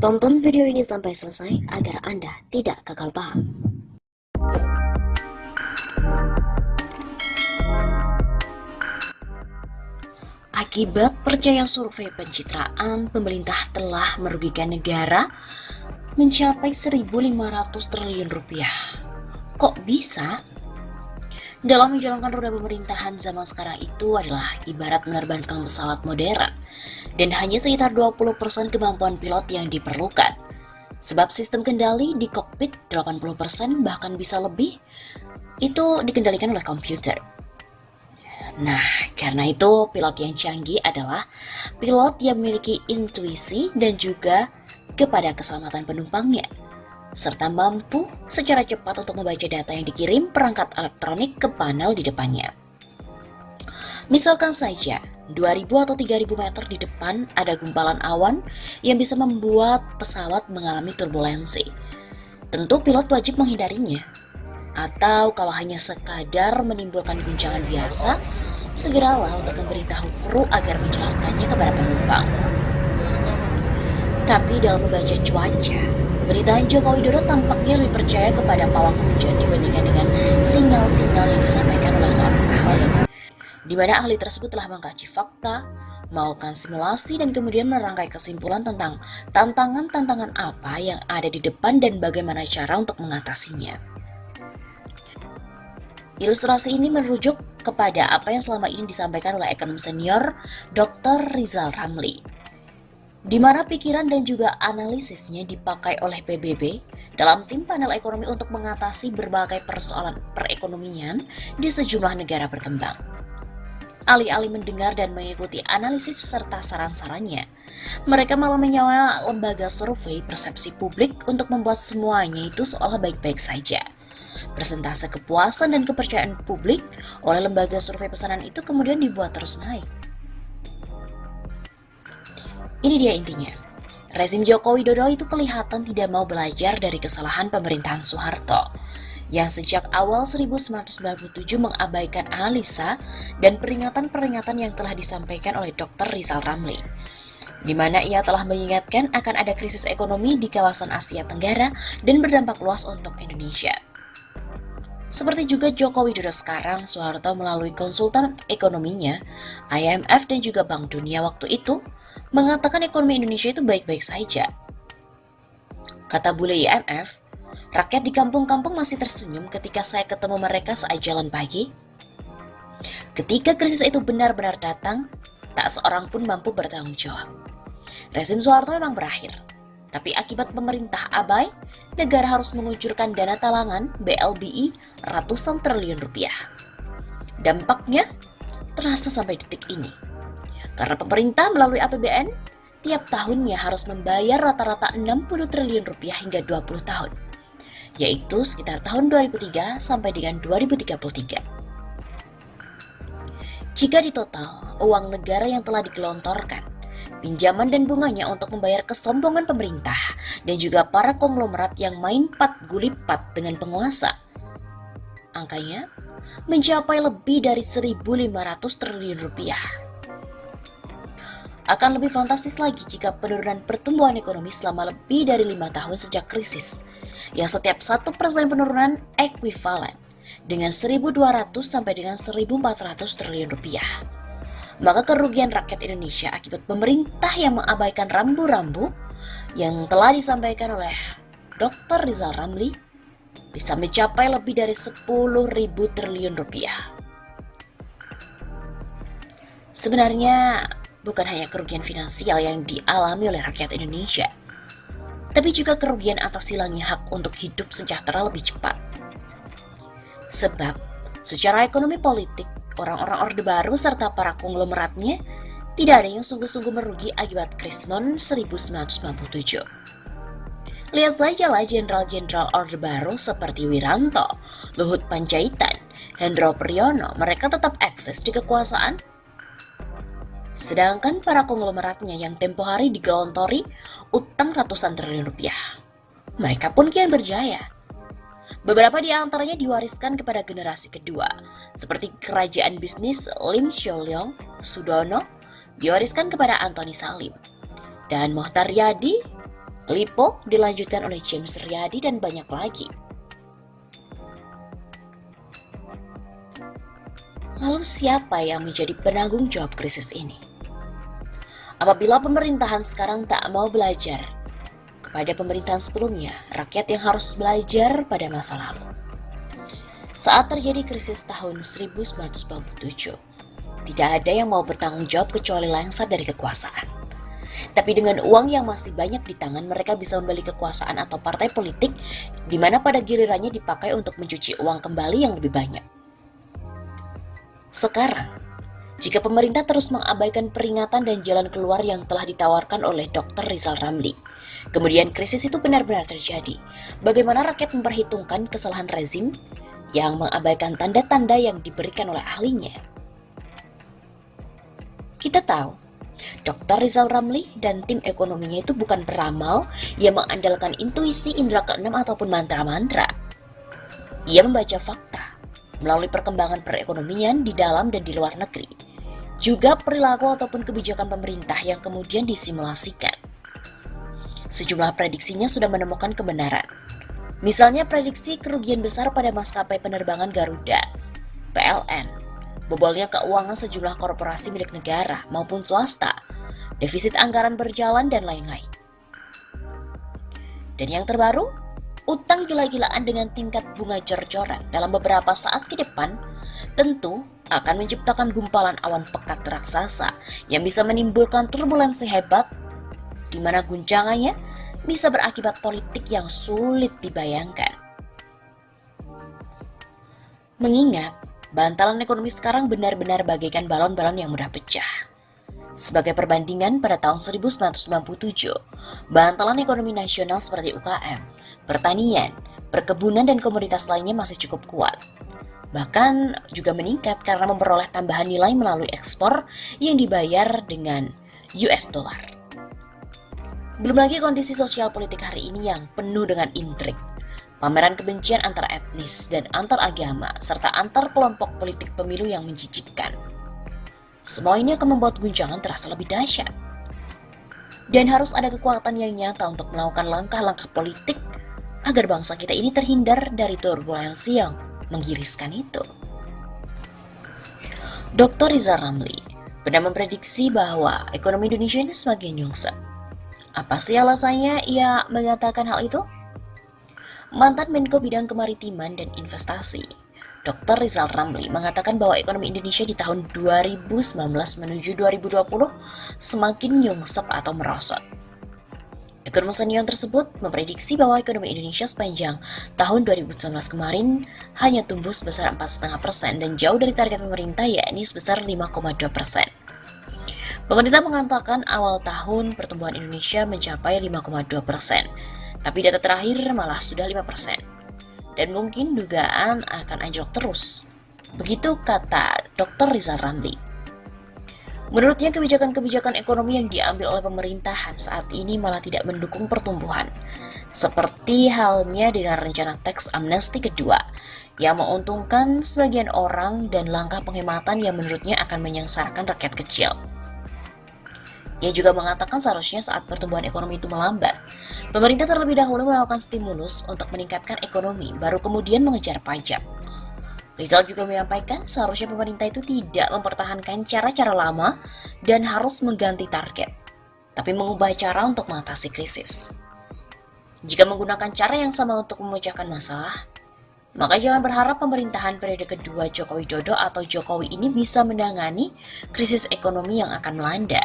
Tonton video ini sampai selesai agar Anda tidak gagal paham. Akibat percaya survei pencitraan, pemerintah telah merugikan negara mencapai 1.500 triliun rupiah. Kok bisa? Dalam menjalankan roda pemerintahan zaman sekarang itu adalah ibarat menerbangkan pesawat modern dan hanya sekitar 20% kemampuan pilot yang diperlukan. Sebab sistem kendali di kokpit 80% bahkan bisa lebih itu dikendalikan oleh komputer. Nah, karena itu pilot yang canggih adalah pilot yang memiliki intuisi dan juga kepada keselamatan penumpangnya, serta mampu secara cepat untuk membaca data yang dikirim perangkat elektronik ke panel di depannya. Misalkan saja, 2.000 atau 3.000 meter di depan ada gumpalan awan yang bisa membuat pesawat mengalami turbulensi. Tentu pilot wajib menghindarinya. Atau kalau hanya sekadar menimbulkan guncangan biasa, segeralah untuk memberitahu kru agar menjelaskannya kepada penumpang. Tapi dalam membaca cuaca, pemerintahan Joko Widodo tampaknya lebih percaya kepada pawang hujan dibandingkan dengan sinyal-sinyal yang disampaikan oleh seorang ahli, di mana ahli tersebut telah mengkaji fakta, melakukan simulasi dan kemudian merangkai kesimpulan tentang tantangan-tantangan apa yang ada di depan dan bagaimana cara untuk mengatasinya. Ilustrasi ini merujuk kepada apa yang selama ini disampaikan oleh ekonom senior Dr. Rizal Ramli, di mana pikiran dan juga analisisnya dipakai oleh PBB dalam tim panel ekonomi untuk mengatasi berbagai persoalan perekonomian di sejumlah negara berkembang. Alih-alih mendengar dan mengikuti analisis serta saran-sarannya, mereka malah menyewa lembaga survei persepsi publik untuk membuat semuanya itu seolah baik-baik saja. Persentase kepuasan dan kepercayaan publik oleh lembaga survei pesanan itu kemudian dibuat terus naik. Ini dia intinya. Rezim Joko Widodo itu kelihatan tidak mau belajar dari kesalahan pemerintahan Soeharto yang sejak awal 1997 mengabaikan analisa dan peringatan-peringatan yang telah disampaikan oleh Dr. Rizal Ramli, di mana ia telah mengingatkan akan ada krisis ekonomi di kawasan Asia Tenggara dan berdampak luas untuk Indonesia. Seperti juga Joko Widodo sekarang, Soeharto melalui konsultan ekonominya, IMF dan juga Bank Dunia waktu itu, mengatakan ekonomi Indonesia itu baik-baik saja. Kata bule IMF, rakyat di kampung-kampung masih tersenyum ketika saya ketemu mereka saat jalan pagi. Ketika krisis itu benar-benar datang, tak seorang pun mampu bertanggung jawab. Rezim Soeharto memang berakhir. Tapi akibat pemerintah abai, negara harus mengucurkan dana talangan BLBI ratusan triliun rupiah. Dampaknya terasa sampai detik ini. Karena pemerintah melalui APBN tiap tahunnya harus membayar rata-rata 60 triliun rupiah hingga 20 tahun, yaitu sekitar tahun 2003 sampai dengan 2033. Jika ditotal, uang negara yang telah digelontorkan, pinjaman dan bunganya untuk membayar kesombongan pemerintah dan juga para konglomerat yang main pat gulipat dengan penguasa, angkanya mencapai lebih dari 1.500 triliun rupiah. Akan lebih fantastis lagi jika penurunan pertumbuhan ekonomi selama lebih dari 5 tahun sejak krisis, yang setiap 1% penurunan ekuivalen dengan 1.200 sampai dengan 1.400 triliun rupiah. Maka kerugian rakyat Indonesia akibat pemerintah yang mengabaikan rambu-rambu yang telah disampaikan oleh Dr. Rizal Ramli bisa mencapai lebih dari 10.000 triliun rupiah. Sebenarnya bukan hanya kerugian finansial yang dialami oleh rakyat Indonesia, tapi juga kerugian atas hilangnya hak untuk hidup sejahtera lebih cepat. Sebab secara ekonomi politik, orang-orang Orde Baru serta para konglomeratnya tidak ada yang sungguh-sungguh merugi akibat Krismon 1997. Lihat sajalah jenderal-jenderal Orde Baru seperti Wiranto, Luhut Panjaitan, Hendro Priyono, mereka tetap eksis di kekuasaan. Sedangkan para konglomeratnya yang tempo hari digelontori utang ratusan triliun rupiah, mereka pun kian berjaya. Beberapa di antaranya diwariskan kepada generasi kedua, seperti kerajaan bisnis Lim Syo-leong, Sudono, diwariskan kepada Antoni Salim, dan Mohtar Yadi Lipo dilanjutkan oleh James Riyadi dan banyak lagi. Lalu siapa yang menjadi penanggung jawab krisis ini? Apabila pemerintahan sekarang tak mau belajar kepada pemerintahan sebelumnya, rakyat yang harus belajar pada masa lalu. Saat terjadi krisis tahun 1997, tidak ada yang mau bertanggung jawab kecuali lengser dari kekuasaan. Tapi dengan uang yang masih banyak di tangan, mereka bisa membeli kekuasaan atau partai politik, di mana pada gilirannya dipakai untuk mencuci uang kembali yang lebih banyak. Sekarang, jika pemerintah terus mengabaikan peringatan dan jalan keluar yang telah ditawarkan oleh Dr. Rizal Ramli, kemudian krisis itu benar-benar terjadi, bagaimana rakyat memperhitungkan kesalahan rezim yang mengabaikan tanda-tanda yang diberikan oleh ahlinya? Kita tahu, Dr. Rizal Ramli dan tim ekonominya itu bukan peramal yang mengandalkan intuisi indera keenam ataupun mantra-mantra. Ia membaca fakta melalui perkembangan perekonomian di dalam dan di luar negeri, juga perilaku ataupun kebijakan pemerintah yang kemudian disimulasikan. Sejumlah prediksinya sudah menemukan kebenaran. Misalnya prediksi kerugian besar pada maskapai penerbangan Garuda, PLN, bobolnya keuangan sejumlah korporasi milik negara maupun swasta, defisit anggaran berjalan, dan lain-lain. Dan yang terbaru, utang gila-gilaan dengan tingkat bunga jor-joran dalam beberapa saat ke depan tentu akan menciptakan gumpalan awan pekat raksasa yang bisa menimbulkan turbulensi hebat, di mana guncangannya bisa berakibat politik yang sulit dibayangkan. Mengingat bantalan ekonomi sekarang benar-benar bagaikan balon-balon yang mudah pecah. Sebagai perbandingan, pada tahun 1997, bantalan ekonomi nasional seperti UKM, pertanian, perkebunan, dan komoditas lainnya masih cukup kuat. Bahkan juga meningkat karena memperoleh tambahan nilai melalui ekspor yang dibayar dengan US dollar. Belum lagi kondisi sosial politik hari ini yang penuh dengan intrik, pameran kebencian antar etnis dan antar agama, serta antar kelompok politik pemilu yang menjijikkan. Semua ini akan membuat guncangan terasa lebih dahsyat. Dan harus ada kekuatan yang nyata untuk melakukan langkah-langkah politik agar bangsa kita ini terhindar dari turbulensi yang menggiriskan itu. Dr. Rizal Ramli pernah memprediksi bahwa ekonomi Indonesia ini semakin nyungsep. Apa sih alasannya ia mengatakan hal itu? Mantan Menko Bidang Kemaritiman dan Investasi, Dr. Rizal Ramli mengatakan bahwa ekonomi Indonesia di tahun 2019 menuju 2020 semakin nyungsep atau merosot. Ekonom senior tersebut memprediksi bahwa ekonomi Indonesia sepanjang tahun 2019 kemarin hanya tumbuh sebesar 4,5% dan jauh dari target pemerintah yakni sebesar 5,2%. Pemerintah mengatakan awal tahun pertumbuhan Indonesia mencapai 5,2%. Tapi data terakhir malah sudah 5%. Dan mungkin dugaan akan anjlok terus. Begitu kata Dr. Rizal Ramli. Menurutnya kebijakan-kebijakan ekonomi yang diambil oleh pemerintahan saat ini malah tidak mendukung pertumbuhan. Seperti halnya dengan rencana teks amnesti kedua yang menguntungkan sebagian orang dan langkah penghematan yang menurutnya akan menyengsarakan rakyat kecil. Ia juga mengatakan seharusnya saat pertumbuhan ekonomi itu melambat, pemerintah terlebih dahulu melakukan stimulus untuk meningkatkan ekonomi, baru kemudian mengejar pajak. Rizal juga menyampaikan seharusnya pemerintah itu tidak mempertahankan cara-cara lama dan harus mengganti target, tapi mengubah cara untuk mengatasi krisis. Jika menggunakan cara yang sama untuk memecahkan masalah, maka jangan berharap pemerintahan periode kedua Joko Widodo atau Jokowi ini bisa menangani krisis ekonomi yang akan melanda.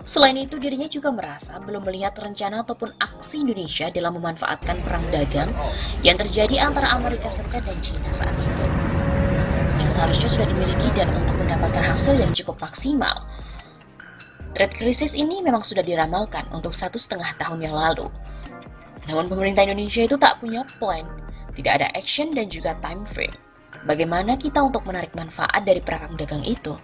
Selain itu, dirinya juga merasa belum melihat rencana ataupun aksi Indonesia dalam memanfaatkan perang dagang yang terjadi antara Amerika Serikat dan China saat itu, yang seharusnya sudah dimiliki dan untuk mendapatkan hasil yang cukup maksimal. Trade krisis ini memang sudah diramalkan untuk 1,5 tahun yang lalu. Namun pemerintah Indonesia itu tak punya plan, tidak ada action dan juga time frame. Bagaimana kita untuk menarik manfaat dari perang dagang itu?